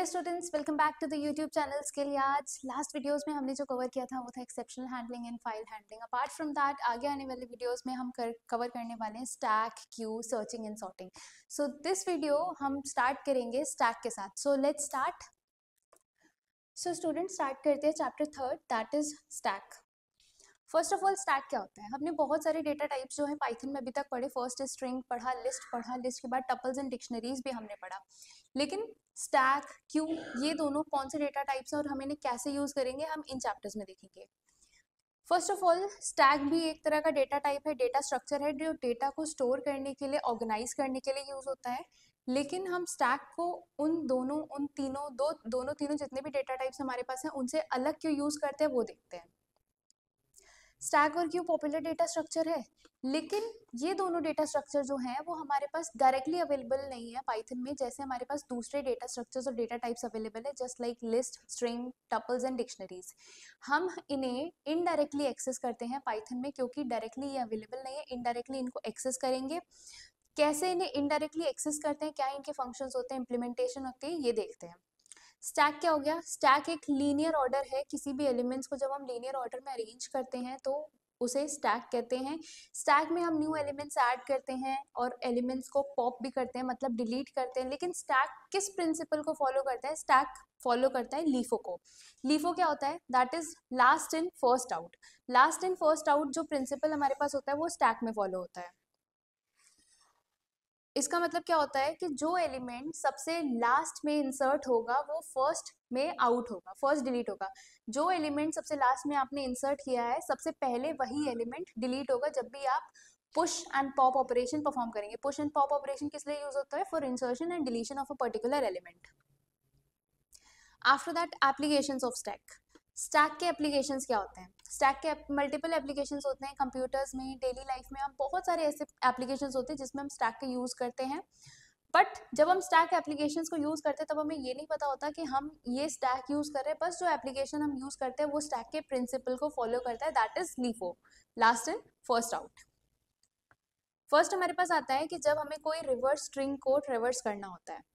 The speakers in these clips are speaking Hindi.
Hello students, welcome back to the YouTube channel skill. आज लास्ट वीडियोस में हमने जो कवर किया था वो था exceptional handling and file handling. Apart from that आगे आने वाले वीडियोस में हम कवर करने वाले हैं stack, Q, searching and sorting. So this video हम स्टार्ट करेंगे स्टैक के साथ। So let's start. So students, start करते हैं chapter 3, that is stack. First of all, stack क्या होता है? हमने बहुत सारे डेटा टाइप्स जो है पाइथन में अभी तक पढ़े। फर्स्ट स्ट्रिंग पढ़ा, लिस्ट के बाद टपल्स एंड डिक्शनरीज भी हमने पढ़ा। लेकिन स्टैक, क्यू, ये दोनों कौन से डेटा टाइप्स हैं और हम इन्हें कैसे यूज करेंगे, हम इन चैप्टर्स में देखेंगे। फर्स्ट ऑफ ऑल, स्टैक भी एक तरह का डेटा टाइप है, डेटा स्ट्रक्चर है जो डेटा को स्टोर करने के लिए, ऑर्गेनाइज करने के लिए यूज होता है। लेकिन हम स्टैक को उन तीनों जितने भी डेटा टाइप्स हमारे पास हैं उनसे अलग क्यों यूज करते हैं वो देखते हैं। स्टैक और क्यू पॉपुलर डेटा स्ट्रक्चर है, लेकिन ये दोनों डेटा स्ट्रक्चर जो हैं वो हमारे पास डायरेक्टली अवेलेबल नहीं है पाइथन में, जैसे हमारे पास दूसरे डेटा स्ट्रक्चर्स और डेटा टाइप्स अवेलेबल है, just like list, string, tuples and dictionaries. हम इन्हें इनडायरेक्टली एक्सेस करते हैं पाइथन में, क्योंकि डायरेक्टली ये अवेलेबल नहीं है। इनडायरेक्टली इनको एक्सेस करेंगे। कैसे इन्हें इनडायरेक्टली एक्सेस करते हैं, क्या इनके फंक्शंस होते हैं, इंप्लीमेंटेशन होती है, ये देखते हैं। स्टैक क्या हो गया? स्टैक एक लीनियर ऑर्डर है। किसी भी एलिमेंट्स को जब हम लीनियर ऑर्डर में अरेंज करते हैं तो उसे स्टैक कहते हैं। स्टैक में हम न्यू एलिमेंट्स ऐड करते हैं और एलिमेंट्स को पॉप भी करते हैं, मतलब डिलीट करते हैं। लेकिन स्टैक किस प्रिंसिपल को फॉलो करता है? स्टैक फॉलो करता है लीफो को। लीफो क्या होता है? That is last in first out. Last in first out जो प्रिंसिपल हमारे पास होता है वो स्टैक में फॉलो होता है। इसका मतलब क्या होता है कि जो एलिमेंट सबसे लास्ट में इंसर्ट होगा वो फर्स्ट में आउट होगा, फर्स्ट डिलीट होगा। जो एलिमेंट सबसे लास्ट में आपने इंसर्ट किया है सबसे पहले वही एलिमेंट डिलीट होगा जब भी आप push and pop operation perform करेंगे। पुश एंड पॉप ऑपरेशन किस लिए यूज होता है? For insertion and deletion of a particular element. After that, applications of stack. Stack के एप्लीकेशंस क्या होते हैं? स्टैक के मल्टीपल एप्लीकेशंस होते हैं कंप्यूटर्स में, डेली लाइफ में। हम बहुत सारे ऐसे एप्लीकेशंस होते हैं जिसमें हम स्टैक का यूज करते हैं। बट जब हम स्टैक एप्लीकेशंस को यूज करते हैं तब हमें ये नहीं पता होता कि हम ये स्टैक यूज कर रहे हैं। बस जो एप्लीकेशन हम यूज करते हैं वो स्टैक के प्रिंसिपल को फॉलो करता है, that is LIFO, last in first out. First हमारे पास आता है कि जब हमें कोई रिवर्स स्ट्रिंग को ट्रेवर्स करना होता है।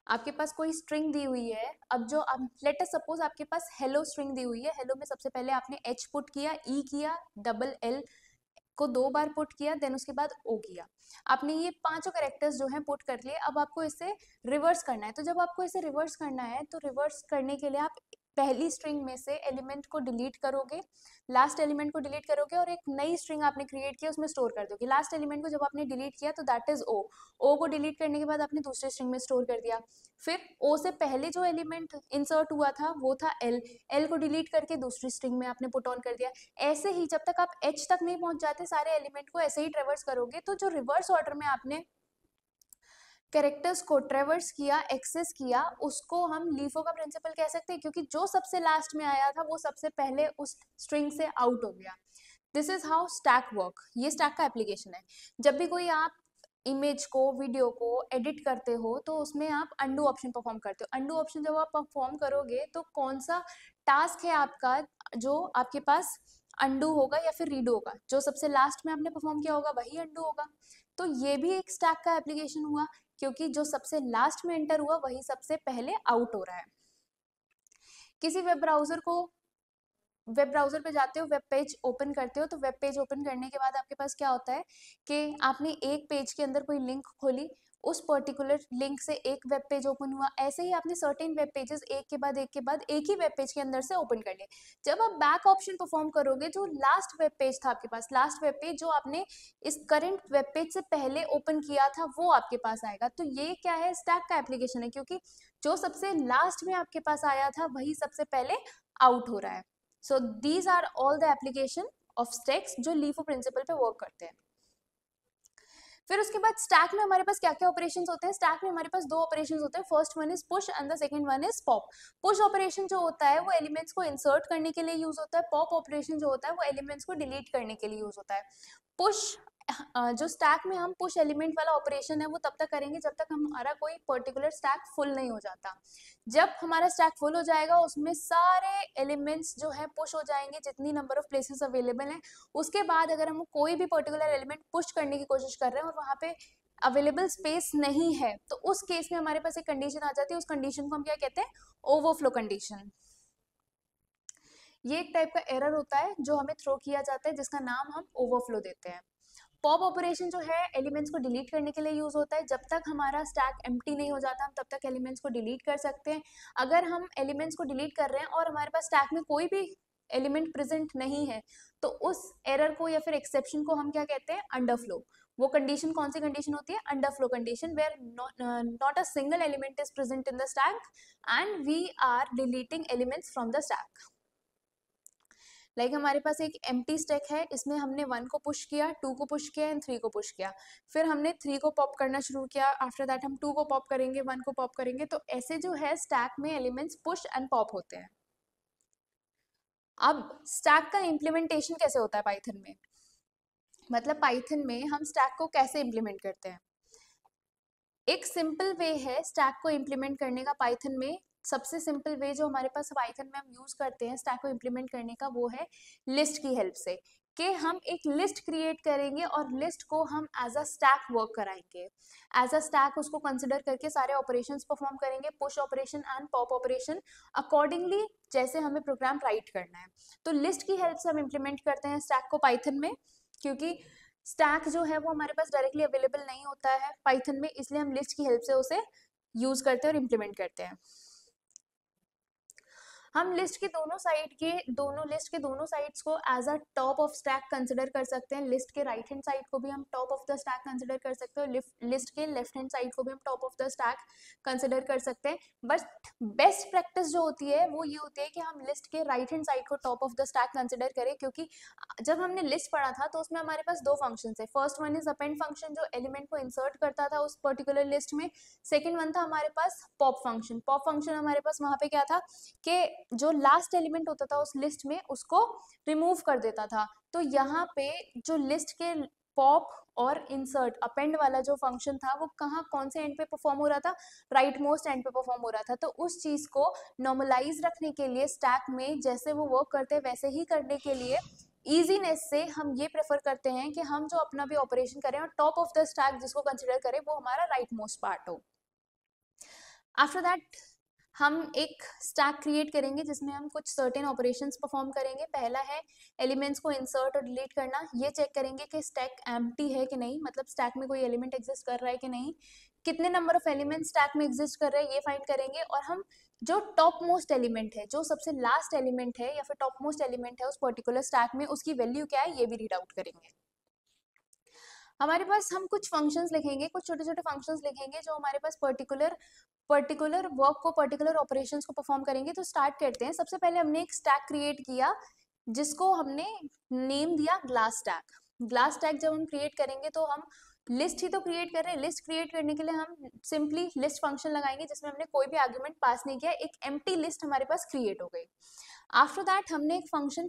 आपके पास कोई स्ट्रिंग दी हुई है, अब जो लेट अस सपोज आपके पास हेलो स्ट्रिंग दी हुई है। हेलो में सबसे पहले आपने एच पुट किया, ई किया, डबल एल को 2 बार पुट किया, देन उसके बाद ओ किया। आपने ये पांचों कैरेक्टर्स जो हैं पुट कर लिए। अब आपको इसे रिवर्स करना है। तो जब आपको इसे रिवर्स करना है तो रिवर्स करने के लिए आप पहली स्ट्रिंग में से एलिमेंट को डिलीट करोगे, लास्ट एलिमेंट को डिलीट करोगे और एक नई स्ट्रिंग आपने क्रिएट किया उसमें स्टोर कर दोगे। लास्ट एलिमेंट को जब आपने डिलीट किया तो दैट इज ओ। ओ को डिलीट करने के बाद आपने दूसरी स्ट्रिंग में स्टोर कर दिया। फिर ओ से पहले जो एलिमेंट इंसर्ट हुआ था वो था एल। एल को डिलीट करके दूसरी स्ट्रिंग में आपने पुट ऑन कर दिया। ऐसे ही जब तक आप एच तक नहीं पहुंच जाते सारे एलिमेंट को ऐसे ही ट्रेवर्स करोगे। तो जो रिवर्स ऑर्डर में आपने कैरेक्टर्स को ट्रेवर्स किया, एक्सेस किया, उसको हम लीफो का प्रिंसिपल कह सकते हैं, क्योंकि जो सबसे लास्ट में आया था वो सबसे पहले उस स्ट्रिंग से आउट हो गया। This is how stack work. ये स्टैक का एप्लीकेशन है। जब भी कोई आप इमेज को, वीडियो को एडिट करते हो तो उसमें आप अंडू ऑप्शन परफॉर्म करते हो। अंडू ऑप्शन जब आप परफॉर्म करोगे तो कौन सा टास्क है आपका जो आपके पास अंडू होगा या फिर रीडो होगा? जो सबसे लास्ट में आपने परफॉर्म किया होगा वही अंडू होगा। तो ये भी एक स्टैक का एप्लीकेशन हुआ, क्योंकि जो सबसे लास्ट में एंटर हुआ वही सबसे पहले आउट हो रहा है। किसी वेब ब्राउजर पे जाते हो, वेब पेज ओपन करते हो, तो वेब पेज ओपन करने के बाद आपके पास क्या होता है कि आपने एक पेज के अंदर कोई लिंक खोली, उस पर्टिकुलर लिंक से एक वेब पेज ओपन हुआ। ऐसे ही आपने सर्टेन वेब पेजेस एक के बाद एक ही वेब पेज के अंदर से ओपन कर लिए। जब आप बैक ऑप्शन परफॉर्म करोगे, जो लास्ट वेब पेज था आपके पास, लास्ट वेब पेज जो आपने इस करंट वेब पेज से पहले ओपन किया था वो आपके पास आएगा। तो ये क्या है? स्टैक का एप्लीकेशन है, क्योंकि जो सबसे लास्ट में आपके पास आया था वही सबसे पहले आउट हो रहा है। So these are all the application of stacks जो लीफो प्रिंसिपल पे वर्क करते हैं। फिर उसके बाद स्टैक में हमारे पास क्या क्या ऑपरेशंस होते हैं? स्टैक में हमारे पास दो ऑपरेशंस होते हैं। First one is push and the second one is pop. Push operation जो होता है वो एलिमेंट्स को इंसर्ट करने के लिए यूज होता है। पॉप ऑपरेशन जो होता है वो एलिमेंट्स को डिलीट करने के लिए यूज होता है। पुश जो स्टैक में हम पुश एलिमेंट वाला ऑपरेशन है वो तब तक करेंगे जब तक हमारा कोई पर्टिकुलर स्टैक फुल नहीं हो जाता। जब हमारा स्टैक फुल हो जाएगा उसमें सारे एलिमेंट्स जो है पुश हो जाएंगे, जितनी नंबर ऑफ प्लेसेस अवेलेबल हैं। उसके बाद अगर हम कोई भी पर्टिकुलर एलिमेंट पुश करने की कोशिश कर रहे हैं और वहाँ पे अवेलेबल स्पेस नहीं है, तो उस केस में हमारे पास एक कंडीशन आ जाती है, उस कंडीशन को हम क्या कहते हैं, ओवरफ्लो कंडीशन। ये एक टाइप का एरर होता है जो हमें थ्रो किया जाता है, जिसका नाम हम ओवरफ्लो देते हैं। पॉप ऑपरेशन जो है एलिमेंट्स को डिलीट करने के लिए यूज होता है। जब तक हमारा स्टैक एम्प्टी नहीं हो जाता हम तब तक एलिमेंट्स को डिलीट कर सकते हैं। अगर हम एलिमेंट्स को डिलीट कर रहे हैं और हमारे पास स्टैक में कोई भी एलिमेंट प्रेजेंट नहीं है, तो उस एरर को या फिर एक्सेप्शन को हम क्या कहते हैं, अंडरफ्लो। वो कंडीशन कौन सी कंडीशन होती है, underflow condition, where not a single element is present in the stack and we are deleting elements from the stack. Like हमारे पास एक एम्प्टी स्टैक है, इसमें हमने 1 को पुश किया, 2 को पुश किया एंड 3 को पुश किया, फिर हमने 3 को पॉप करना शुरू किया, आफ्टर दैट हम 2 को पॉप करेंगे, 1 को पॉप करेंगे, तो ऐसे जो है स्टैक में एलिमेंट्स पुश एंड पॉप होते हैं। अब स्टैक का इम्प्लीमेंटेशन कैसे होता है पाइथन में, मतलब पाइथन में हम स्टैक को कैसे इम्प्लीमेंट करते हैं। एक सिंपल वे है स्टैक को इम्प्लीमेंट करने का पाइथन में। सबसे सिंपल वे जो हमारे पास पाइथन में हम यूज करते हैं स्टैक को इम्प्लीमेंट करने का, वो है लिस्ट की हेल्प से, कि हम एक लिस्ट क्रिएट करेंगे और लिस्ट को हम एज अ स्टैक वर्क कराएंगे। एज अ स्टैक उसको कंसिडर करके सारे ऑपरेशंस परफॉर्म करेंगे, push operation and pop operation, accordingly जैसे हमें प्रोग्राम राइट करना है। तो लिस्ट की हेल्प से हम इम्प्लीमेंट करते हैं स्टैक को पाइथन में, क्योंकि स्टैक जो है वो हमारे पास डायरेक्टली अवेलेबल नहीं होता है पाइथन में, इसलिए हम लिस्ट की हेल्प से उसे यूज करते हैं और इम्प्लीमेंट करते हैं। हम लिस्ट के दोनों साइड्स को as a top of stack consider कर सकते हैं। लिस्ट के राइट हैंड साइड को भी हम top of the stack consider कर सकते हैं, लिस्ट के लेफ्ट हैंड साइड को भी हम top of the stack consider कर सकते हैं। बट बेस्ट प्रैक्टिस जो होती है वो ये होती है कि हम लिस्ट के राइट हैंड साइड को top of the stack consider करें, क्योंकि जब हमने लिस्ट पढ़ा था तो उसमें हमारे पास 2 फंक्शन थे। First one is append function जो एलिमेंट को इंसर्ट करता था उस पर्टिकुलर लिस्ट में। सेकेंड वन था हमारे पास पॉप फंक्शन। पॉप फंक्शन हमारे पास वहां पे क्या था कि जो लास्ट एलिमेंट होता था उस लिस्ट में उसको रिमूव कर देता था। तो यहाँ पे जो लिस्ट के पॉप और इंसर्ट अपेंड वाला जो फंक्शन था वो कहाँ कौन से एंड पे परफॉर्म हो रहा था, राइट मोस्ट एंड पे परफॉर्म हो रहा था। तो उस चीज को नॉर्मलाइज रखने के लिए स्टैक में जैसे वो वर्क करते हैं वैसे ही करने के लिए इजीनेस से हम ये प्रेफर करते हैं कि हम जो अपना भी ऑपरेशन करें और टॉप ऑफ द स्टैक जिसको कंसिडर करें वो हमारा राइट मोस्ट पार्ट हो। आफ्टर दैट हम एक स्टैक क्रिएट करेंगे जिसमें हम कुछ सर्टेन ऑपरेशंस परफॉर्म करेंगे। पहला है एलिमेंट्स को इंसर्ट और डिलीट करना। ये चेक करेंगे कि स्टैक एम्प्टी है कि नहीं, मतलब स्टैक में कोई एलिमेंट एग्जिस्ट कर रहा है कि नहीं, कितने नंबर ऑफ एलिमेंट्स स्टैक में एग्जिस्ट कर रहे हैं ये फाइंड करेंगे। और हम जो टॉप मोस्ट एलिमेंट है, जो सबसे लास्ट एलिमेंट है या फिर टॉप मोस्ट एलिमेंट है उस पर्टिकुलर स्टैक में, उसकी वैल्यू क्या है ये भी रीड आउट करेंगे। हमारे पास हम कुछ फंक्शंस लिखेंगे, कुछ छोटे छोटे फंक्शंस लिखेंगे जो हमारे पास पर्टिकुलर वर्क को, पर्टिकुलर ऑपरेशंस को परफॉर्म करेंगे। तो स्टार्ट करते हैं। सबसे पहले हमने एक स्टैक क्रिएट किया जिसको हमने नेम दिया ग्लास स्टैक। ग्लास स्टैक जब हम क्रिएट करेंगे तो हम लिस्ट ही तो क्रिएट कर रहे हैं। लिस्ट क्रिएट करने के लिए हम सिंपली लिस्ट फंक्शन लगाएंगे जिसमें हमने कोई भी आर्गुमेंट पास नहीं किया, एक एम्प्टी लिस्ट हमारे पास क्रिएट हो गई। आफ्टर दैट हमने एक फंक्शन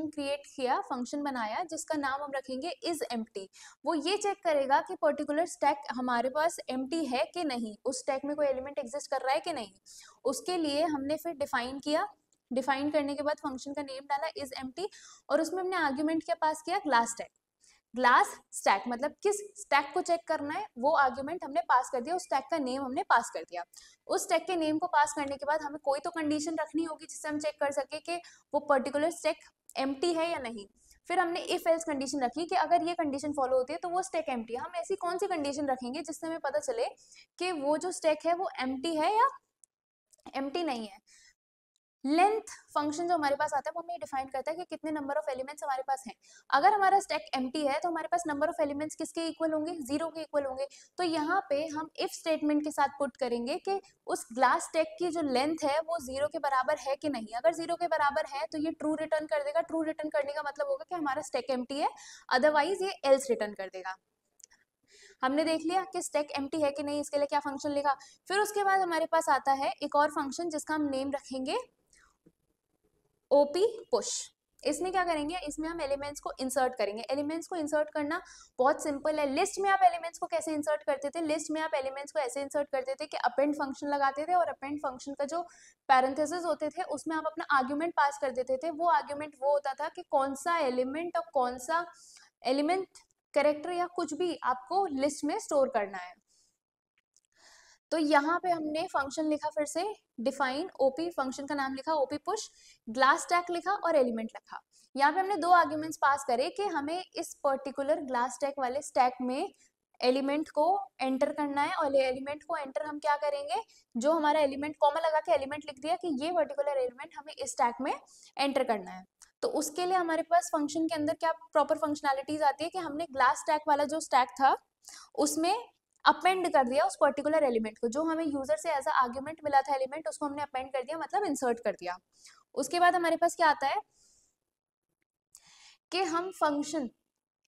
क्रिएट किया, फंक्शन बनाया जिसका नाम हम रखेंगे इज एम्प्टी। वो ये चेक करेगा कि पर्टिकुलर स्टैक हमारे पास एम्प्टी है कि नहीं, उस स्टैक में कोई एलिमेंट एग्जिस्ट कर रहा है कि नहीं। उसके लिए हमने फिर डिफाइन किया, डिफाइन करने के बाद फंक्शन का नेम डाला इज एम्प्टी, और उसमें हमने आर्ग्यूमेंट क्या पास किया, ग्लास स्टैक। ग्लास स्टैक मतलब किस स्टैक को चेक करना है वो आर्ग्यूमेंट हमने पास कर दिया, उस स्टैक का नेम हमने पास कर दिया। उस स्टैक के नेम को पास करने के बाद हमें कोई तो कंडीशन रखनी होगी जिससे हम चेक कर सके कि वो पर्टिकुलर स्टैक एम्प्टी है या नहीं। फिर हमने इफ एल्स कंडीशन रखी कि अगर ये कंडीशन फॉलो होती है तो वो स्टैक एम्प्टी है। हम ऐसी कौन सी कंडीशन रखेंगे जिससे हमें पता चले कि वो जो स्टैक है वो एम्प्टी है या एम्प्टी नहीं है। लेंथ फंक्शन जो हमारे पास आता है वो हमें डिफाइन करता है कि कितने नंबर ऑफ एलिमेंट्स हमारे पास हैं। अगर हमारा स्टैक एम्प्टी है तो हमारे पास नंबर ऑफ एलिमेंट्स किसके इक्वल होंगे, 0 के इक्वल होंगे। तो यहाँ पे हम इफ स्टेटमेंट के साथ पुट करेंगे कि उस ग्लास स्टैक की जो लेंथ है वो 0 के बराबर है कि नहीं। अगर 0 के बराबर है तो ये ट्रू रिटर्न कर देगा। ट्रू रिटर्न करने का मतलब होगा कि हमारा स्टैक एम्प्टी है, अदरवाइज ये एल्स रिटर्न कर देगा। हमने देख लिया कि स्टैक एम्प्टी है कि नहीं, इसके लिए क्या फंक्शन लिखा। फिर उसके बाद हमारे पास आता है एक और फंक्शन जिसका हम नेम रखेंगे ओपी पुश। इसमें क्या करेंगे, इसमें हम एलिमेंट्स को इंसर्ट करेंगे। एलिमेंट्स को इंसर्ट करना बहुत सिंपल है। लिस्ट में आप एलिमेंट्स को कैसे इंसर्ट करते थे, लिस्ट में आप एलिमेंट्स को ऐसे इंसर्ट करते थे कि अपेंड फंक्शन लगाते थे और अपेंड फंक्शन का जो पैरेंथेसिस होते थे उसमें आप अपना आर्ग्यूमेंट पास कर देते थे। वो आर्ग्यूमेंट वो होता था कि कौन सा एलिमेंट और कौन सा एलिमेंट कैरेक्टर या कुछ भी आपको लिस्ट में स्टोर करना है। तो यहाँ पे हमने फंक्शन लिखा, फिर से डिफाइन ओपी, फंक्शन का नाम लिखा ओपी पुश, ग्लास स्टैक लिखा और एलिमेंट लिखा। यहाँ पे हमने दो आर्ग्यूमेंट्स पास करे कि हमें इस पर्टिकुलर ग्लास स्टैक वाले स्टैक में एलिमेंट को एंटर करना है, और एलिमेंट को एंटर हम क्या करेंगे, जो हमारा एलिमेंट कॉमा लगा के एलिमेंट लिख दिया कि ये पर्टिकुलर एलिमेंट हमें इस स्टैक में एंटर करना है। तो उसके लिए हमारे पास फंक्शन के अंदर क्या प्रॉपर फंक्शनैलिटीज आती है कि हमने ग्लास स्टैक वाला जो स्टैक था उसमें अपेंड कर दिया उस पर्टिकुलर एलिमेंट को, जो हमें यूजर से एज अ आर्ग्यूमेंट मिला था एलिमेंट, उसको हमने अपेंड कर दिया, मतलब इंसर्ट कर दिया। उसके बाद हमारे पास क्या आता है कि हम फंक्शन,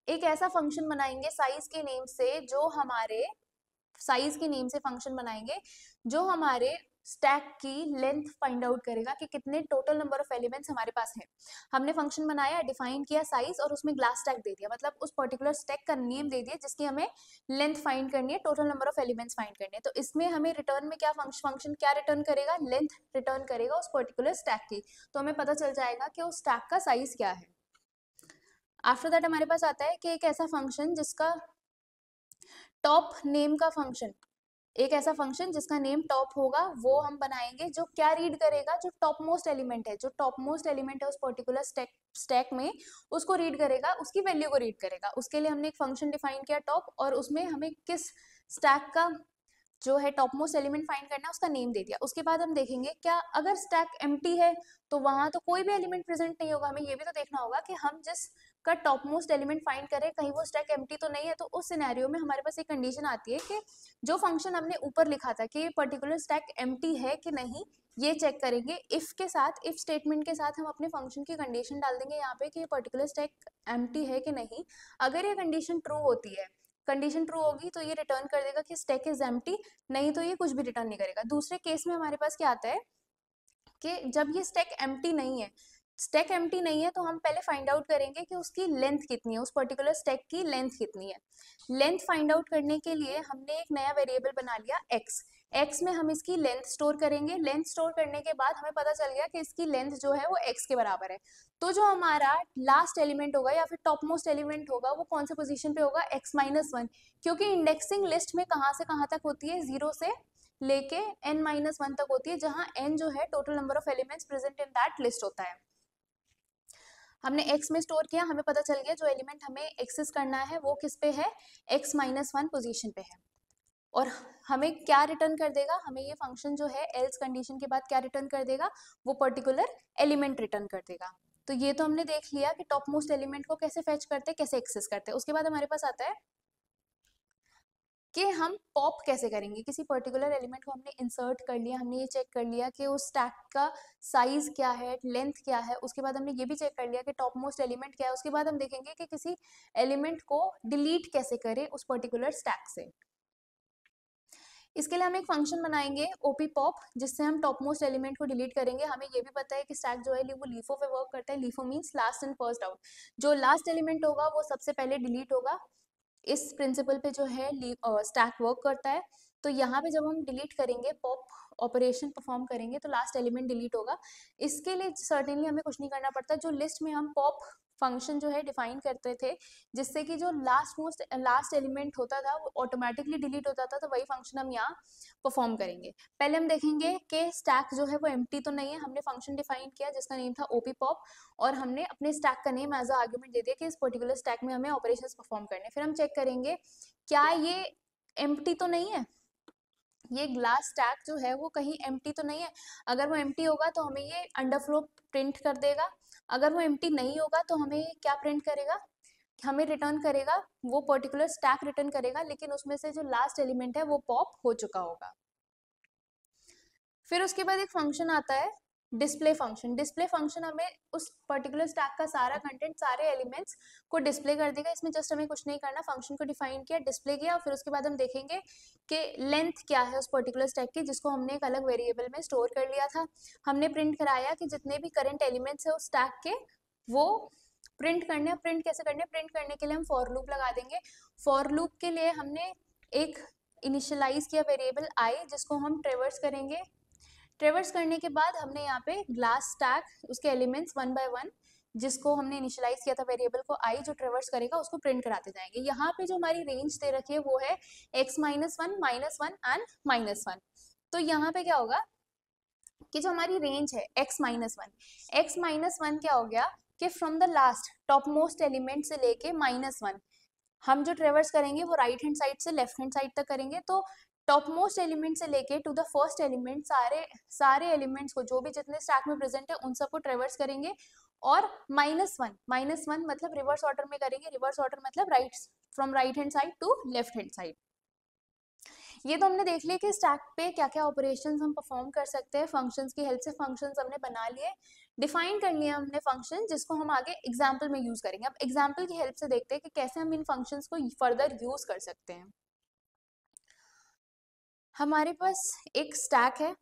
एक ऐसा फंक्शन बनाएंगे साइज के नेम से, जो हमारे साइज के नेम से फंक्शन बनाएंगे जो हमारे स्टैक की लेंथ फाइंड आउट करेगा कि कितने टोटल नंबर ऑफ एलिमेंट्स हमारे पास है। हमने फंक्शन बनाया, डिफाइन किया साइज, और उसमें ग्लास स्टैक दे दिया, मतलब उस पर्टिकुलर स्टैक का नेम दे दिया जिसकी हमें लेंथ फाइंड करनी है, total number of elements find करने हैं। तो इसमें हमें रिटर्न में क्या फंक्शन क्या रिटर्न करेगा, लेंथ रिटर्न करेगा उस पर्टिकुलर स्टैक की। तो हमें पता चल जाएगा कि उस स्टैक का साइज क्या है। आफ्टर दैट हमारे पास आता है कि एक ऐसा फंक्शन जिसका टॉप नेम का फंक्शन, एक ऐसा फंक्शन जिसका नेम टॉप होगा, वो हम बनाएंगे, जो क्या रीड करेगा, जो टॉप मोस्ट एलिमेंट है, जो टॉप मोस्ट एलिमेंट है उस पर्टिकुलर स्टैक में, उसको रीड करेगा, उसकी वैल्यू को रीड करेगा। उसके लिए हमने एक फंक्शन डिफाइन किया टॉप, और उसमें हमें किस स्टैक का जो है टॉप मोस्ट एलिमेंट फाइंड करना है उसका नेम दे दिया। उसके बाद हम देखेंगे क्या अगर स्टैक एम्प्टी है तो वहां तो कोई भी एलिमेंट प्रेजेंट नहीं होगा, हमें ये भी तो देखना होगा कि हम जिस का टॉप मोस्ट एलिमेंट फाइंड करें कहीं वो स्टैक एम्प्टी तो नहीं है। तो उस सिनेरियो में हमारे पास एक कंडीशन आती है कि जो फंक्शन हमने ऊपर लिखा था कि ये पर्टिकुलर स्टैक एम्प्टी है कि नहीं, ये चेक करेंगे इफ के साथ, इफ स्टेटमेंट के साथ हम अपने फंक्शन की कंडीशन डाल देंगे यहाँ पे कि ये पर्टिकुलर स्टैक एम्प्टी है कि नहीं। अगर ये कंडीशन ट्रू होती है, कंडीशन ट्रू होगी तो ये रिटर्न कर देगा कि स्टैक इज एम्प्टी, नहीं तो ये कुछ भी रिटर्न नहीं करेगा। दूसरे केस में हमारे पास क्या आता है कि जब ये स्टैक एम्प्टी नहीं है, स्टैक एम्प्टी नहीं है तो हम पहले फाइंड आउट करेंगे कि उसकी लेंथ कितनी है, उस पर्टिकुलर स्टैक की लेंथ कितनी है। लेंथ फाइंड आउट करने के लिए हमने एक नया वेरिएबल बना लिया x। x में हम इसकी लेंथ स्टोर करेंगे। लेंथ स्टोर करने के बाद हमें पता चल गया कि इसकी लेंथ जो है वो x के बराबर है। तो जो हमारा लास्ट एलिमेंट होगा या फिर टॉप मोस्ट एलिमेंट होगा वो कौन से पोजीशन पे होगा, x-1, क्योंकि इंडेक्सिंग लिस्ट में कहाँ से कहाँ तक होती है, 0 से लेके n-1 तक होती है, जहां n जो है total number of elements present in that list होता है। हमने x में स्टोर किया, हमें पता चल गया जो एलिमेंट हमें एक्सेस करना है वो किस पे है, x-1 पोजीशन पे है। और हमें क्या रिटर्न कर देगा, हमें ये फंक्शन जो है एल्स कंडीशन के बाद क्या रिटर्न कर देगा, वो पर्टिकुलर एलिमेंट रिटर्न कर देगा। तो ये तो हमने देख लिया कि टॉप मोस्ट एलिमेंट को कैसे फेच करते हैं, कैसे एक्सेस करते हैं। उसके बाद हमारे पास आता है कि हम पॉप कैसे करेंगे। किसी पर्टिकुलर एलिमेंट को हमने इंसर्ट कर लिया, हमने ये चेक कर लिया कि उस स्टैक का साइज क्या है, लेंथ क्या है, उसके बाद हमने ये भी चेक कर लिया कि टॉप मोस्ट एलिमेंट क्या है। उसके बाद हम देखेंगे कि किसी एलिमेंट को डिलीट कैसे करें उस पर्टिकुलर स्टैक से। इसके लिए हम एक फंक्शन बनाएंगे ओपी पॉप, जिससे हम टॉप मोस्ट एलिमेंट को डिलीट करेंगे। हमें ये भी पता है कि स्टैक जो है वो लीफो पे वर्क करता है। LIFO means last in first out, जो लास्ट एलिमेंट होगा वो सबसे पहले डिलीट होगा। इस प्रिंसिपल पे जो है स्टैक वर्क करता है। तो यहाँ पे जब हम डिलीट करेंगे, पॉप ऑपरेशन परफॉर्म करेंगे, तो लास्ट एलिमेंट डिलीट होगा। इसके लिए सर्टेनली हमें कुछ नहीं करना पड़ता। जो लिस्ट में हम पॉप फंक्शन जो है डिफाइन करते थे, जिससे कि जो लास्ट एलिमेंट होता था वो ऑटोमेटिकली डिलीट होता था, तो वही फंक्शन हम यहाँ परफॉर्म करेंगे। पहले हम देखेंगे कि स्टैक जो है वो एम्प्टी तो नहीं है। हमने फंक्शन डिफाइन किया जिसका नेम था ओपी पॉप, और हमने अपने स्टैक का नेम एज अ आर्गुमेंट दे दिया कि इस पर्टिकुलर स्टैक में हमें ऑपरेशंस परफॉर्म करने। फिर हम चेक करेंगे क्या ये एम्प्टी तो नहीं है, ये ग्लास स्टैक जो है वो कहीं एम्प्टी तो नहीं है। अगर वो एम्प्टी होगा तो हमें ये अंडरफ्लो प्रिंट कर देगा। अगर वो एम्प्टी नहीं होगा तो हमें क्या प्रिंट करेगा, हमें रिटर्न करेगा वो पर्टिकुलर स्टैक रिटर्न करेगा, लेकिन उसमें से जो लास्ट एलिमेंट है वो पॉप हो चुका होगा। फिर उसके बाद एक फंक्शन आता है डिस्प्ले फंक्शन। डिस्प्ले फंक्शन हमें उस पर्टिकुलर स्टैक का सारा कंटेंट, सारे एलिमेंट्स को डिस्प्ले कर देगा। इसमें जस्ट हमें कुछ नहीं करना, फंक्शन को डिफाइन किया, डिस्प्ले किया, और फिर उसके बाद हम देखेंगे कि लेंथ क्या है उस पर्टिकुलर स्टैक की, जिसको हमने एक अलग वेरिएबल में स्टोर कर लिया था। हमने प्रिंट कराया कि जितने भी करंट एलिमेंट्स है उस स्टैक के वो प्रिंट करने हैं। प्रिंट कैसे करने हैं, प्रिंट करने के लिए हम फॉर लूप लगा देंगे। फॉर लूप के लिए हमने एक इनिशियलाइज किया वेरिएबल आई, जिसको हम ट्रेवर्स करेंगे। ट्रेवर्स करने के बाद हमने यहाँ पे ग्लास स्टैक, उसके एलिमेंट्स 1 by 1 जिसको हमने इनिशियलाइज किया था वेरिएबल को आई, जो ट्रेवर्स करेगा उसको प्रिंट कराते जाएंगे। यहाँ पे जो हमारी रेंज दे रखी है वो है x -1 एंड -1। तो यहाँ पे क्या होगा कि जो हमारी रेंज है x-1 क्या हो गया कि from the last top most element से लेके -1 हम जो ट्रेवर्स करेंगे वो राइट हैंड साइड से लेफ्ट हैंड साइड तक करेंगे। तो टॉप मोस्ट एलिमेंट से लेके टू द फर्स्ट एलिमेंट सारे एलिमेंट्स को जो भी जितने स्टैक में प्रेजेंट है उन सबको ट्रेवर्स करेंगे। और -1 मतलब रिवर्स ऑर्डर में करेंगे। रिवर्स ऑर्डर मतलब from right hand side to left hand side. ये तो हमने देख लिया कि स्टैक पे क्या क्या ऑपरेशंस हम परफॉर्म कर सकते हैं फंक्शंस की हेल्प से। फंक्शंस हमने बना लिए, डिफाइन कर लिया हमने फंक्शन, जिसको हम आगे एग्जाम्पल में यूज करेंगे। अब एग्जाम्पल की हेल्प से देखते हैं कि कैसे हम इन फंक्शंस को फर्दर यूज कर सकते हैं। हमारे पास एक स्टैक है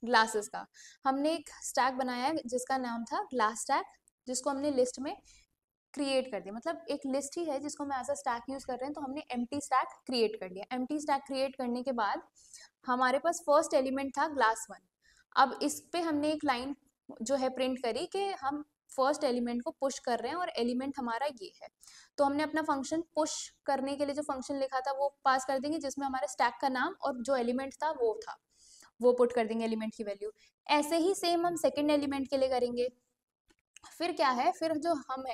ग्लासेस का। हमने एक स्टैक बनाया है जिसका नाम था ग्लास स्टैक, जिसको हमने लिस्ट में क्रिएट कर दिया। मतलब एक लिस्ट ही है जिसको हम एज अ स्टैक यूज कर रहे हैं। तो हमने एम्प्टी स्टैक क्रिएट कर लिया। एम्प्टी स्टैक क्रिएट करने के बाद हमारे पास फर्स्ट एलिमेंट था ग्लास 1। अब इस पे हमने एक लाइन जो है प्रिंट करी कि हम फर्स्ट एलिमेंट को पुश कर रहे हैं और एलिमेंट हमारा ये है। तो हमने अपना फंक्शन पुश करने के लिए जो फंक्शन लिखा था वो पास कर देंगे, जिसमें हमारे स्टैक का नाम और जो एलिमेंट था वो पुट कर देंगे एलिमेंट की वैल्यू। ऐसे ही सेम हम सेकेंड एलिमेंट के लिए करेंगे। फिर क्या है, फिर जो हम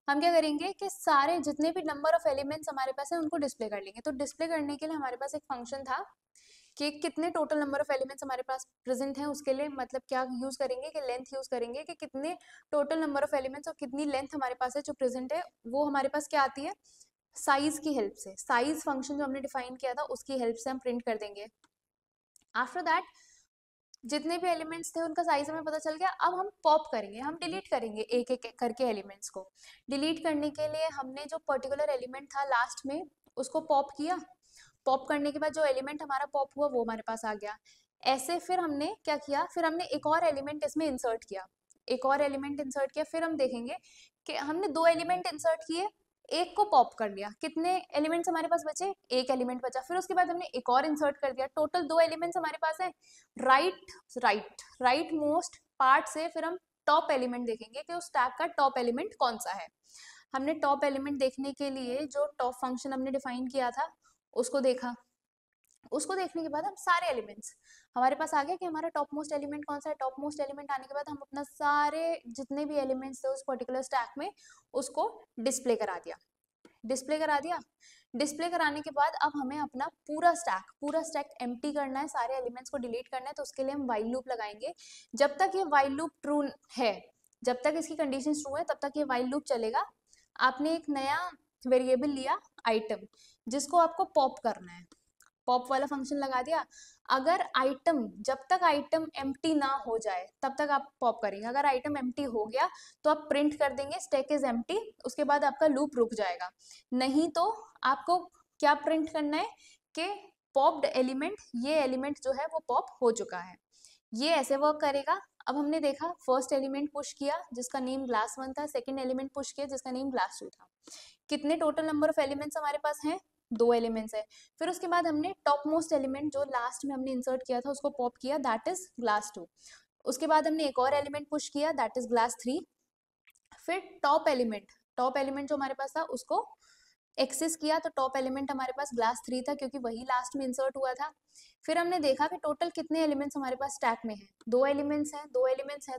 क्या करेंगे कि सारे जितने भी नंबर ऑफ एलिमेंट्स हमारे पास है उनको डिस्प्ले कर लेंगे। तो डिस्प्ले करने के लिए हमारे पास एक फंक्शन था कि कितने टोटल नंबर ऑफ एलिमेंट्स हमारे पास प्रेजेंट हैं। उसके लिए मतलब क्या यूज करेंगे कि लेंथ यूज करेंगे कि कितने टोटल नंबर ऑफ एलिमेंट्स और कितनी लेंथ हमारे पास है जो प्रेजेंट है। वो हमारे पास क्या आती है, साइज की हेल्प से। साइज फंक्शन जो हमने डिफाइन किया था उसकी हेल्प से हम प्रिंट कर देंगे। आफ्टर दैट जितने भी एलिमेंट्स थे उनका साइज हमें पता चल गया। अब हम पॉप करेंगे, हम डिलीट करेंगे एक एक करके एलिमेंट्स को। डिलीट करने के लिए हमने जो पर्टिकुलर एलिमेंट था लास्ट में उसको पॉप किया। पॉप करने के बाद जो एलिमेंट हमारा पॉप हुआ वो हमारे पास आ गया। ऐसे फिर हमने क्या किया, फिर हमने एक और एलिमेंट इसमें इंसर्ट किया। एक और एलिमेंट इंसर्ट किया। फिर हम देखेंगे कि हमने 2 एलिमेंट इंसर्ट किए, एक को पॉप कर लिया। कितने एलिमेंट्स हमारे पास बचे, एक एलिमेंट बचा। फिर उसके बाद हमने एक और इंसर्ट कर दिया। टोटल 2 एलिमेंट्स हमारे पास है। राइट मोस्ट पार्ट से फिर हम टॉप एलिमेंट देखेंगे कि उस टैग का टॉप एलिमेंट कौन सा है। हमने टॉप एलिमेंट देखने के लिए जो टॉप फंक्शन हमने डिफाइन किया था उसको देखा। उसको देखने के बाद हम सारे एलिमेंट्स हमारे पास आ गया कि हमारा टॉप मोस्ट एलिमेंट कौन सा है। टॉप मोस्ट एलिमेंट आने के बाद हम अपना सारे जितने भी एलिमेंट्स थे उस पर्टिकुलर स्टैक में उसको डिस्प्ले करा दिया। डिस्प्ले कराने के बाद अब हमें अपना पूरा स्टैक एम्प्टी करना है, सारे एलिमेंट्स को डिलीट करना है। तो उसके लिए हम वाइल लूप लगाएंगे। जब तक ये वाइल लूप ट्रू है, जब तक इसकी कंडीशन ट्रू है तब तक ये वाइल लूप चलेगा। आपने एक नया वेरिएबल लिया आइटम, जिसको आपको पॉप करना है। पॉप वाला फंक्शन लगा दिया। अगर आइटम जब तक आइटम एम्प्टी ना हो जाए तब तक आप पॉप करेंगे। अगर आइटम एम्प्टी हो गया तो आप प्रिंट कर देंगे स्टैक इज एम्प्टी। उसके बाद आपका लूप रुक जाएगा। नहीं तो आपको क्या प्रिंट करना है कि पॉप्ड एलिमेंट, ये एलिमेंट जो है वो पॉप हो चुका है। ये ऐसे वर्क करेगा। अब हमने देखा फर्स्ट एलिमेंट पुश किया जिसका नेम ग्लास 1 था, सेकंड एलिमेंट पुश किया जिसका नेम ग्लास 2 था। कितने टोटल नंबर ऑफ एलिमेंट्स हमारे पास हैं, 2 एलिमेंट्स है। फिर उसके बाद हमने टॉप मोस्ट एलिमेंट जो लास्ट में हमने इंसर्ट किया था उसको पॉप किया, दैट इज ग्लास 2। उसके बाद हमने एक और एलिमेंट पुश किया, दैट इज ग्लास 3। फिर टॉप एलिमेंट जो हमारे पास था उसको एक्सेस किया, तो टॉप एलिमेंट हमारे पास ग्लास 3 था क्योंकि वही लास्ट में इंसर्ट हुआ था। फिर हमने देखा कि टोटल कितने एलिमेंट्स हमारे पास स्टैक में हैं, 2 एलिमेंट्स हैं।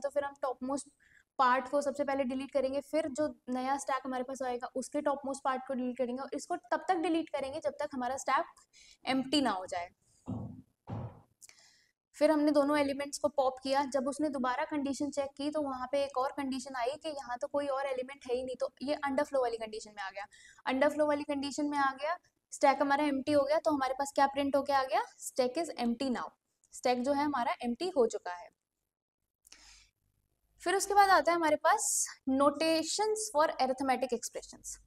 तो फिर हम टॉप मोस्ट पार्ट को सबसे पहले डिलीट करेंगे। फिर जो नया स्टैक हमारे पास आएगा उसके टॉप मोस्ट पार्ट को डिलीट करेंगे और इसको तब तक डिलीट करेंगे जब तक हमारा स्टैक एम्प्टी ना हो जाए। फिर हमने दोनों एलिमेंट्स को पॉप किया। जब उसने दोबारा कंडीशन चेक की तो वहाँ पे एक और कंडीशन आई कि यहाँ तो कोई और एलिमेंट है ही नहीं। तो ये अंडरफ्लो वाली कंडीशन में आ गया। अंडरफ्लो वाली कंडीशन में आ गया, स्टैक हमारा एम्प्टी हो गया। तो हमारे पास क्या प्रिंट होके आ गया, stack is empty now. Stack जो है हमारा एम्प्टी हो चुका है। फिर उसके बाद आता है हमारे पास notations for arithmetic expressions.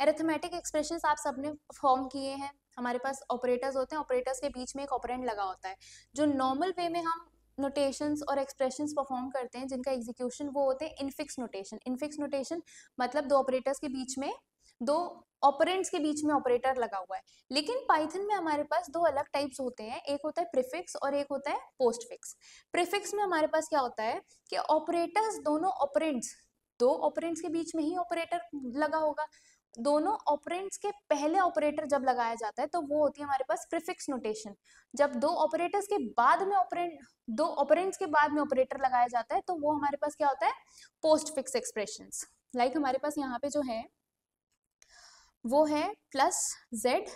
Arithmetic expressions आप सबने फॉर्म किए हैं। हमारे पास ऑपरेटर्स होते हैं, ऑपरेटर्स के बीच में एक ऑपरेंड लगा होता है। जो नॉर्मल वे में हम नोटेशंस और एक्सप्रेशंस परफॉर्म करते हैं जिनका एग्जीक्यूशन वो होते हैं इनफिक्स नोटेशन। इनफिक्स नोटेशन मतलब दो ऑपरेटर्स के बीच में, दो ऑपरेंड्स के बीच में ऑपरेटर लगा हुआ है। लेकिन पाइथन में हमारे पास दो अलग टाइप्स होते हैं, एक होता है प्रीफिक्स और एक होता है पोस्टफिक्स। प्रीफिक्स में हमारे पास क्या होता है कि ऑपरेटर्स दोनों ऑपरेंड्स दो ऑपरेंड्स के बीच में ही ऑपरेटर लगा होगा। दोनों ऑपरेंड्स के पहले ऑपरेटर जब लगाया जाता है तो वो होती है हमारे पास प्रीफिक्स नोटेशन। जब दो ऑपरेटर्स के बाद में दो ऑपरेंड्स के बाद में ऑपरेटर लगाया जाता है तो वो हमारे पास क्या होता है, पोस्ट फिक्स एक्सप्रेशंस। लाइक हमारे पास यहाँ पे जो है वो है plus Z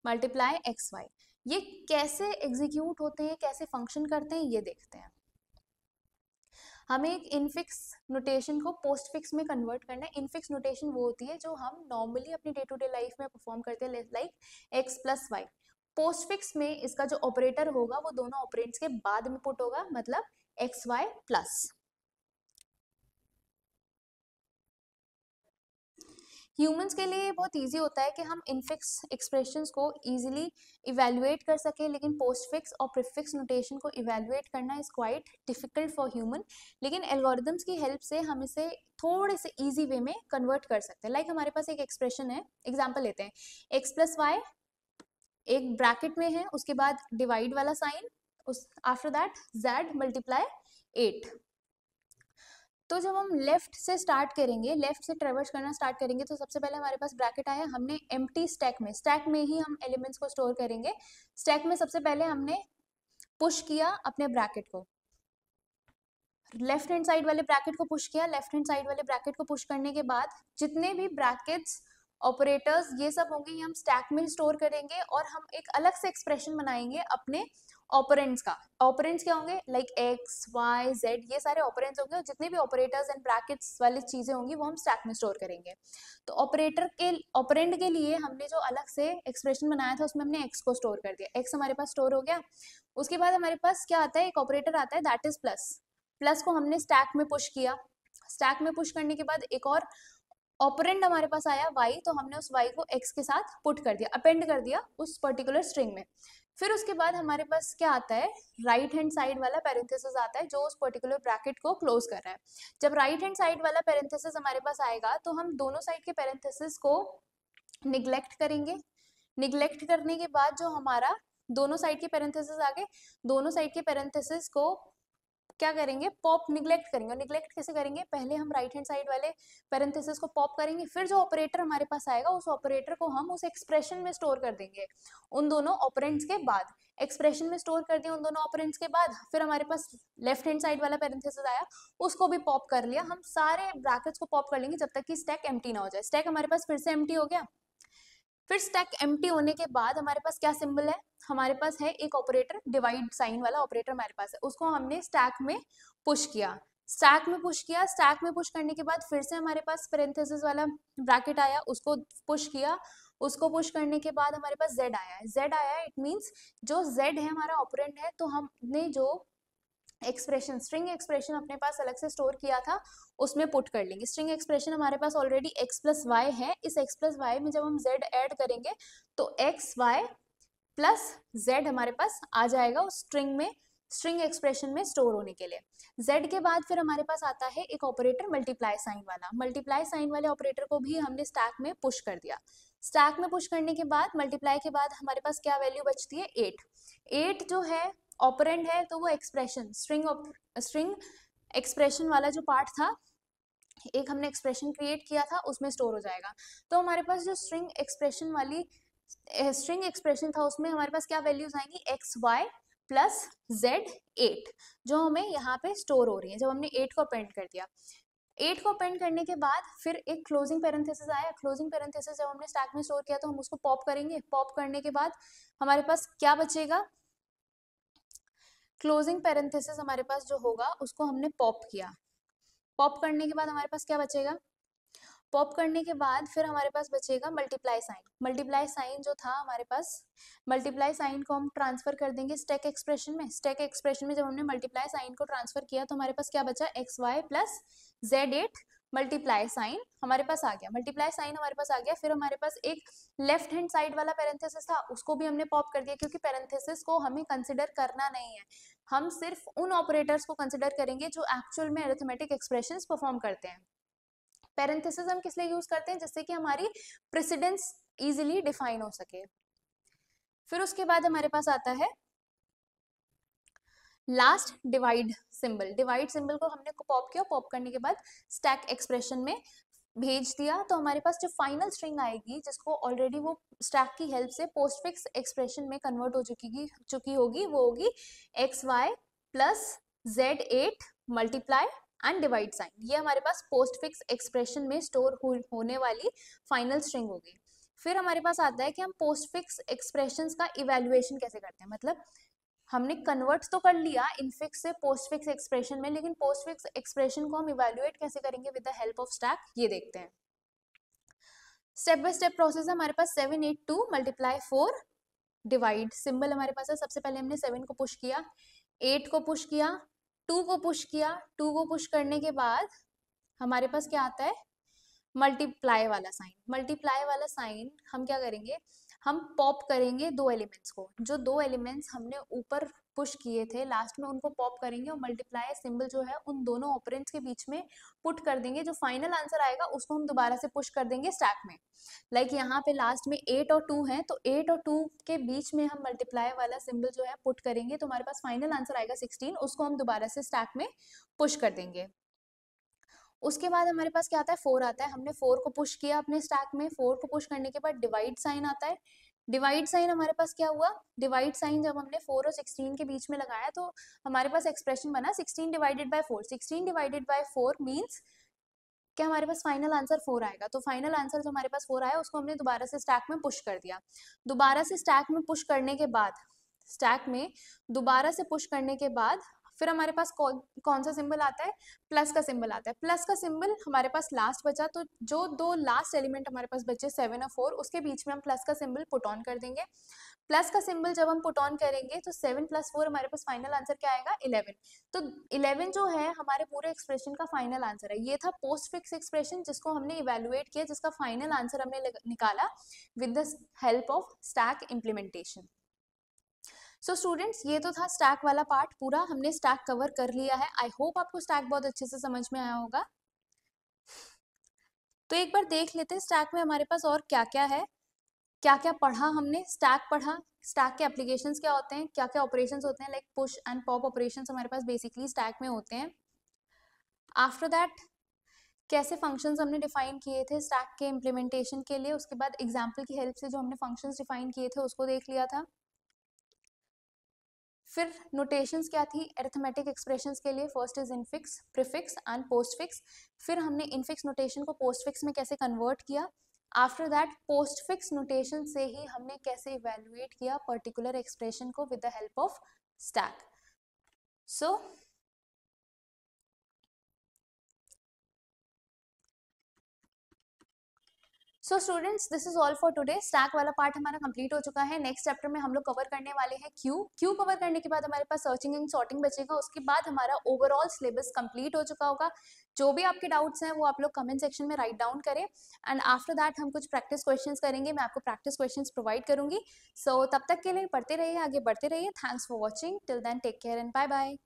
multiply X Y. ये कैसे एग्जीक्यूट होते हैं, कैसे फंक्शन करते हैं, ये देखते हैं। हमें एक इनफिक्स नोटेशन को पोस्ट फिक्स में कन्वर्ट करना है। इनफिक्स नोटेशन वो होती है जो हम नॉर्मली अपनी डे टू डे लाइफ में परफॉर्म करते हैं, like X plus Y. Postfix में इसका जो ऑपरेटर होगा वो दोनों ऑपरेंड्स के बाद में पुट होगा, मतलब एक्स वाई प्लस। ह्यूमंस के लिए बहुत इजी होता है कि हम इनफिक्स एक्सप्रेशंस को इजीली इवेल्युएट कर सकें, लेकिन पोस्ट फिक्स और प्रीफिक्स नोटेशन को इवेल्युएट करना is quite difficult for human. लेकिन एल्गोरिदम्स की हेल्प से हम इसे थोड़े से इजी वे में कन्वर्ट कर सकते हैं। लाइक हमारे पास एक एक्सप्रेशन है, एग्जाम्पल लेते हैं, एक्स प्लस वाई एक ब्रैकेट में है, उसके बाद डिवाइड वाला साइन, उस आफ्टर दैट जेड मल्टीप्लाई 8। तो जब हम लेफ्ट से स्टार्ट करेंगे, लेफ्ट से ट्रेवर्स करना स्टार्ट करेंगे, तो सबसे पहले हमारे पास ब्रैकेट आया, हमने एम्प्टी स्टैक में ही हम एलिमेंट्स को स्टोर करेंगे। स्टैक में सबसे पहले हमने पुश किया अपने ब्रैकेट को, लेफ्ट हैंड साइड वाले ब्रैकेट को पुश किया। लेफ्ट हैंड साइड वाले ब्रैकेट को पुश करने के बाद जितने भी ब्रैकेट्स ऑपरेटर्स ये सब होंगे ये हम स्टैक में स्टोर करेंगे, और हम एक अलग से एक्सप्रेशन बनाएंगे अपने ऑपरेंड्स का। ऑपरेंड्स क्या होंगे, लाइक एक्स वाई जेड, ये सारे ऑपरेंड्स होंगे, और जितने भी ऑपरेटर्स एंड ब्रैकेट्स वाली चीजें होंगी वो हम स्टैक में स्टोर करेंगे। तो ऑपरेंड के लिए हमने जो अलग से एक्सप्रेशन बनाया था उसमें हमने एक्स को स्टोर कर दिया, एक्स हमारे पास स्टोर हो गया। उसके बाद हमारे पास क्या आता है, एक ऑपरेटर आता है दैट इज प्लस। प्लस को हमने स्टैक में पुश किया, स्टैक में पुश करने के बाद एक और ऑपरेंड हमारे पास आया y, तो हमने उस y को x के साथ पुट कर दिया, अपेंड कर दिया उस पर्टिकुलर स्ट्रिंग में। फिर उसके बाद हमारे पास क्या आता है, राइट हैंड साइड वाला पैरेंथेसिस आता है जो उस पर्टिकुलर ब्रैकेट को क्लोज कर रहा है। जब राइट हैंड साइड वाला पैरेंथेसिस हमारे पास आएगा तो हम दोनों साइड के पैरेंथेसिस को निग्लेक्ट करेंगे। निग्लेक्ट करने के बाद जो हमारा दोनों साइड के पैरेंथेसिस आ गए, दोनों साइड के पैरेंथेसिस को क्या करेंगे, पॉप निग्लेक्ट करेंगे। निग्लेक्ट कैसे करेंगे, पहले हम राइट हैंड साइड वाले पैरेंथेसिस को पॉप करेंगे, फिर जो ऑपरेटर हमारे पास आएगा उस ऑपरेटर को हम उस एक्सप्रेशन में स्टोर कर देंगे उन दोनों ऑपरेंड्स के बाद। एक्सप्रेशन में स्टोर कर दिया उन दोनों ऑपरेंड्स के बाद, फिर हमारे पास लेफ्ट हैंड साइड वाला पैरेंथेसिस आया, उसको भी पॉप कर लिया। हम सारे ब्रैकेट्स को पॉप कर लेंगे जब तक कि स्टैक एम्प्टी ना हो जाए। स्टैक हमारे पास फिर से एम्प्टी हो गया। फिर स्टैक एम्प्टी होने के बाद हमारे पास क्या सिंबल है, हमारे पास है एक ऑपरेटर, डिवाइड साइन वाला ऑपरेटर हमारे पास है, उसको हमने स्टैक में पुश किया। स्टैक में पुश किया, स्टैक में पुश करने के बाद फिर से हमारे पास पेरेंथेसिस वाला ब्रैकेट आया, उसको पुश किया। उसको पुश करने के बाद हमारे पास z आया है। z आया है, इट मींस जो z है हमारा ऑपरेंड है, तो हमने जो एक्सप्रेशन स्ट्रिंग एक्सप्रेशन अपने पास अलग से स्टोर किया था उसमें पुट कर लेंगे। स्ट्रिंग एक्सप्रेशन हमारे पास ऑलरेडी x प्लस वाई है, इस x प्लस वाई में जब हम z ऐड करेंगे तो x y प्लस z हमारे पास आ जाएगा उस स्ट्रिंग में, स्ट्रिंग एक्सप्रेशन में स्टोर होने के लिए। z के बाद फिर हमारे पास आता है एक ऑपरेटर मल्टीप्लाई साइन वाला। मल्टीप्लाई साइन वाले ऑपरेटर को भी हमने स्टैक में पुश कर दिया। स्टैक में पुश करने के बाद मल्टीप्लाई के बाद हमारे पास क्या वैल्यू बचती है, 8। 8 जो है ऑपरेंड है, तो वो एक्सप्रेशन स्ट्रिंग एक्सप्रेशन वाला जो पार्ट था, एक हमने एक्सप्रेशन क्रिएट किया था उसमें स्टोर हो जाएगा। तो हमारे पास जो स्ट्रिंग एक्सप्रेशन था उसमें हमारे पास क्या वैल्यूज आएंगी, एक्स वाई प्लस जेड 8, जो हमें यहाँ पे स्टोर हो रही है जब हमने 8 को अपेंड कर दिया। 8 को अपेंड करने के बाद फिर एक क्लोजिंग पैरेंथेसिस आया। क्लोजिंग पैरेंथेसिस जब हमने स्टैक में स्टोर किया तो हम उसको पॉप करेंगे। पॉप करने के बाद हमारे पास क्या बचेगा, क्लोजिंग पैरेंथेसिस हमारे पास जो होगा उसको हमने पॉप किया। पॉप करने के बाद हमारे पास क्या बचेगा, पॉप करने के बाद फिर हमारे पास बचेगा मल्टीप्लाई साइन। मल्टीप्लाई साइन जो था हमारे पास, मल्टीप्लाई साइन को हम ट्रांसफर कर देंगे स्टैक एक्सप्रेशन में। स्टैक एक्सप्रेशन में जब हमने मल्टीप्लाई साइन को ट्रांसफर किया तो हमारे पास क्या बचा, X Y plus Z 8 multiply sign हमारे पास आ गया। मल्टीप्लाई साइन हमारे पास आ गया। फिर हमारे पास एक लेफ्ट हैंड साइड वाला पैरेंथेसिस था, उसको भी हमने पॉप कर दिया, क्योंकि पैरेंथेसिस को हमें कंसिडर करना नहीं है, हम सिर्फ उन ऑपरेटर्स को कंसिडर करेंगे जो एक्चुअल में अरिथमेटिक एक्सप्रेशंस परफॉर्म करते हैं। पैरेंथेसिस हम किस लिए यूज करते हैं, जिससे कि हमारी प्रेसिडेंस इजीली डिफाइन हो सके। फिर उसके बाद हमारे पास आता है लास्ट डिवाइड सिंबल को हमने पॉप किया, पॉप करने के बाद स्टैक एक्सप्रेशन में भेज दिया, तो हमारे पास जो फाइनल स्ट्रिंग आएगी जिसको ऑलरेडी वो स्टैक की हेल्प से पोस्टफिक्स एक्सप्रेशन में कन्वर्ट हो चुकी होगी, वो होगी XY plus Z8 multiply and divide sign. ये हमारे पास पोस्टफिक्स एक्सप्रेशन में स्टोर होने वाली फाइनल स्ट्रिंग होगी। फिर हमारे पास आता है कि हम पोस्टफिक्स एक्सप्रेशंस का इवेल्युएशन कैसे करते हैं, मतलब हमने कन्वर्ट तो कर लिया इनफिक्स से पोस्टफिक्स एक्सप्रेशन में, लेकिन पोस्टफिक्स एक्सप्रेशन को हम इवेल्युएट कैसे करेंगे with the help of stack, ये देखते हैं। स्टेप बाय स्टेप प्रोसेस है हमारे पास। 7 8 2 मल्टीप्लाई 4 डिवाइड सिंबल हमारे पास है। सबसे पहले हमने 7 को पुश किया, 8 को पुश किया, 2 को पुश किया, 2 को पुश करने के बाद हमारे पास क्या आता है, मल्टीप्लाई वाला साइन। मल्टीप्लाई वाला साइन हम क्या करेंगे, हम पॉप करेंगे दो एलिमेंट्स को, जो दो एलिमेंट्स हमने ऊपर पुश किए थे लास्ट में उनको पॉप करेंगे और मल्टीप्लाई सिंबल जो है उन दोनों ऑपरेंड्स के बीच में पुट कर देंगे। जो फाइनल आंसर आएगा उसको हम दोबारा से पुश कर देंगे स्टैक में। लाइक यहाँ पे लास्ट में 8 और 2 है, तो 8 और 2 के बीच में हम मल्टीप्लाई वाला सिंबल जो है पुट करेंगे, तो हमारे पास फाइनल आंसर आएगा 16, उसको हम दोबारा से स्टैक में पुश कर देंगे। उसके बाद हमारे पास क्या आता है, 4 आता है। हमने 4 को पुश किया अपने स्टैक में, 4 को पुश करने के बाद डिवाइड साइन आता है। डिवाइड साइन हमारे पास क्या हुआ, डिवाइड साइन जब हमने 4 और 16 के बीच में लगाया तो हमारे पास एक्सप्रेशन बना 16 divided by 4। 16 divided by 4 means क्या, हमारे पास फाइनल आंसर 4 आएगा। तो फाइनल आंसर जो हमारे पास 4 आया उसको हमने दोबारा से स्टैक में पुश कर दिया। दोबारा से स्टैक में पुश करने के बाद, स्टैक में दोबारा से पुश करने के बाद फिर हमारे पास कौन सा सिंबल आता है, प्लस का सिंबल आता है। प्लस का सिंबल हमारे पास लास्ट बचा, तो जो दो लास्ट एलिमेंट हमारे पास बचे 7 और 4, उसके बीच में हम प्लस का सिंबल पुट ऑन कर देंगे। प्लस का सिंबल जब हम पुट ऑन करेंगे तो 7 + 4 हमारे पास फाइनल आंसर क्या आएगा, 11। तो 11 जो है हमारे पूरे एक्सप्रेशन का फाइनल आंसर है। ये था पोस्ट फिक्स एक्सप्रेशन जिसको हमने इवेलुएट किया, जिसका फाइनल आंसर हमने निकाला with the help of stack implementation. So students, ये तो था स्टैक वाला पार्ट, पूरा हमने स्टैक कवर कर लिया है। आई होप आपको स्टैक बहुत अच्छे से समझ में आया होगा। तो एक बार देख लेते हैं स्टैक में हमारे पास और क्या क्या है, क्या क्या पढ़ा हमने। स्टैक पढ़ा, स्टैक के एप्लीकेशंस क्या होते हैं, क्या क्या ऑपरेशंस होते हैं, like push and pop operations हमारे पास बेसिकली स्टैक में होते हैं। आफ्टर दैट कैसे फंक्शंस हमने डिफाइन किए थे स्टैक के इम्प्लीमेंटेशन के लिए, उसके बाद एग्जाम्पल की हेल्प से जो हमने फंक्शंस डिफाइन किए थे उसको देख लिया था। फिर नोटेशंस क्या थी अरिथमेटिक एक्सप्रेशंस के लिए, first is infix, prefix and postfix. फिर हमने इनफिक्स नोटेशन को पोस्टफिक्स में कैसे कन्वर्ट किया। आफ्टर दैट पोस्टफिक्स नोटेशन से ही हमने कैसे इवेल्युएट किया पर्टिकुलर एक्सप्रेशन को with the help of stack. So so students, this is all for today. Stack वाला पार्ट हमारा कंप्लीट हो चुका है। नेक्स्ट चैप्टर में हम लोग कवर करने वाले हैं क्यू कवर करने के बाद हमारे पास सर्चिंग एंड सॉर्टिंग बचेगा। उसके बाद हमारा ओवरऑल सिलेबस कंप्लीट हो चुका होगा। जो भी आपके डाउट्स हैं वो आप लोग कमेंट सेक्शन में राइट डाउन करें, एंड आफ्टर दैट हम कुछ प्रैक्टिस क्वेश्चंस करेंगे। मैं आपको प्रैक्टिस क्वेश्चंस प्रोवाइड करूंगी। सो तब तक के लिए पढ़ते रहिए, आगे बढ़ते रहिए। Thanks for watching, till then take care and bye bye.